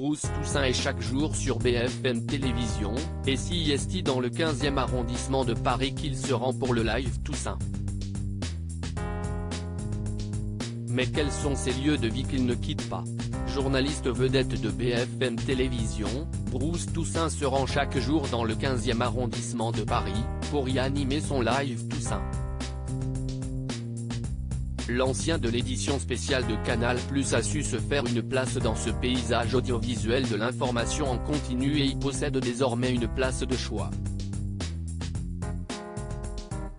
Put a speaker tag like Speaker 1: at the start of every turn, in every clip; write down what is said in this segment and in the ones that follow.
Speaker 1: Bruce Toussaint est chaque jour sur BFM Télévision, et c'est dans le 15e arrondissement de Paris qu'il se rend pour le Live Toussaint. Mais quels sont ces lieux de vie qu'il ne quitte pas? Journaliste vedette de BFM Télévision, Bruce Toussaint se rend chaque jour dans le 15e arrondissement de Paris, pour y animer son Live Toussaint. L'ancien de l'édition spéciale de Canal+ a su se faire une place dans ce paysage audiovisuel de l'information en continu et y possède désormais une place de choix.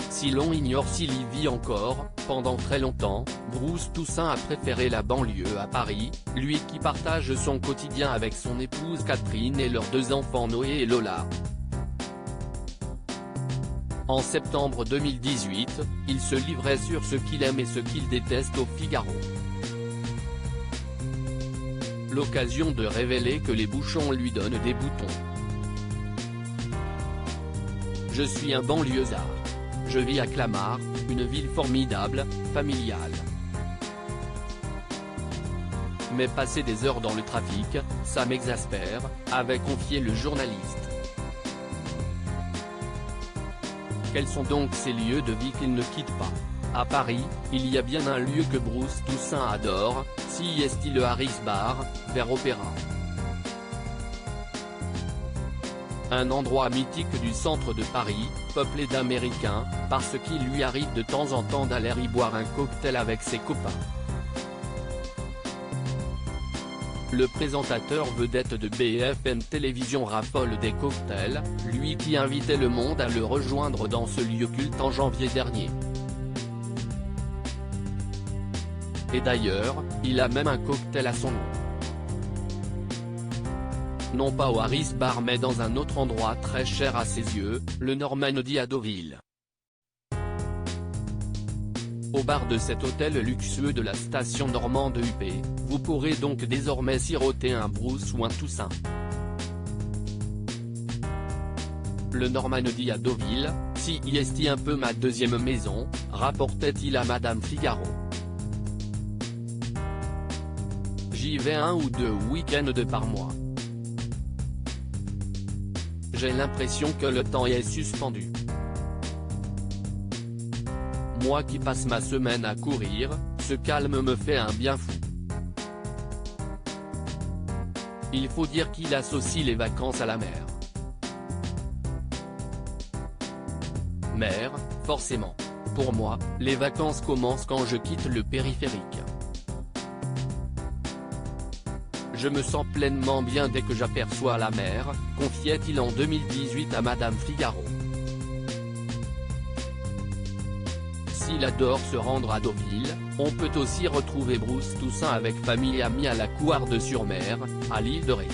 Speaker 1: Si l'on ignore s'il y vit encore, pendant très longtemps, Bruce Toussaint a préféré la banlieue à Paris, lui qui partage son quotidien avec son épouse Catherine et leurs 2 enfants Noé et Lola. En septembre 2018, il se livrait sur ce qu'il aime et ce qu'il déteste au Figaro. L'occasion de révéler que les bouchons lui donnent des boutons. Je suis un banlieusard. Je vis à Clamart, une ville formidable, familiale. Mais passer des heures dans le trafic, ça m'exaspère, avait confié le journaliste. Quels sont donc ces lieux de vie qu'il ne quitte pas? À Paris, il y a bien un lieu que Bruce Toussaint adore, c'est le Harris Bar, vers Opéra. Un endroit mythique du centre de Paris, peuplé d'Américains, parce qu'il lui arrive de temps en temps d'aller y boire un cocktail avec ses copains. Le présentateur vedette de BFM Télévision raffole des cocktails, lui qui invitait le monde à le rejoindre dans ce lieu culte en janvier dernier. Et d'ailleurs, il a même un cocktail à son nom. Non pas au Harris Bar mais dans un autre endroit très cher à ses yeux, le Normandy à Deauville. Au bar de cet hôtel luxueux de la station normande UP, vous pourrez donc désormais siroter un Bruce ou un Toussaint. Le Normandy à Deauville, c'est un peu ma deuxième maison, rapportait-il à Madame Figaro. J'y vais 1 ou 2 week-ends par mois. J'ai l'impression que le temps est suspendu. Moi qui passe ma semaine à courir, ce calme me fait un bien fou. Il faut dire qu'il associe les vacances à la mer. Mer, forcément. Pour moi, les vacances commencent quand je quitte le périphérique. Je me sens pleinement bien dès que j'aperçois la mer, confiait-il en 2018 à Madame Figaro. S'il adore se rendre à Deauville, on peut aussi retrouver Bruce Toussaint avec famille et amis à la Couarde-sur-Mer, à l'île de Ré.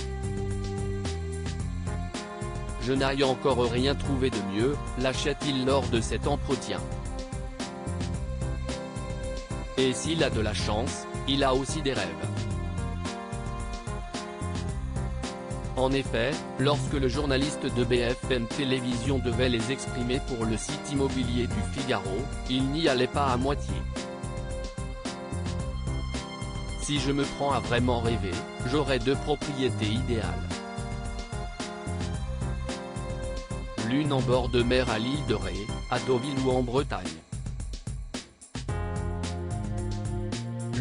Speaker 1: Je n'ai encore rien trouvé de mieux, lâchait-il lors de cet entretien. Et s'il a de la chance, il a aussi des rêves. En effet, lorsque le journaliste de BFM Télévision devait les exprimer pour le site immobilier du Figaro, il n'y allait pas à moitié. Si je me prends à vraiment rêver, j'aurai 2 propriétés idéales. L'une en bord de mer à l'île de Ré, à Deauville ou en Bretagne.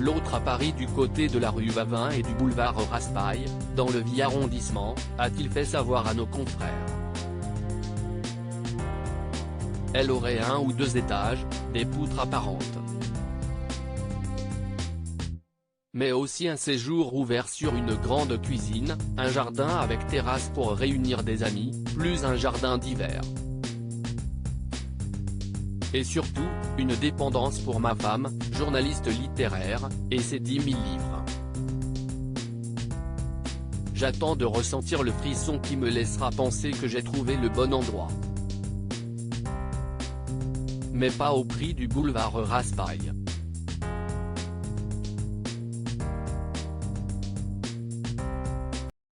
Speaker 1: L'autre à Paris du côté de la rue Vavin et du boulevard Raspail, dans le 10e arrondissement, a-t-il fait savoir à nos confrères. Elle aurait 1 ou 2 étages, des poutres apparentes. Mais aussi un séjour ouvert sur une grande cuisine, un jardin avec terrasse pour réunir des amis, plus un jardin d'hiver. Et surtout, une dépendance pour ma femme, journaliste littéraire, et ses 10 000 livres. J'attends de ressentir le frisson qui me laissera penser que j'ai trouvé le bon endroit. Mais pas au prix du boulevard Raspail.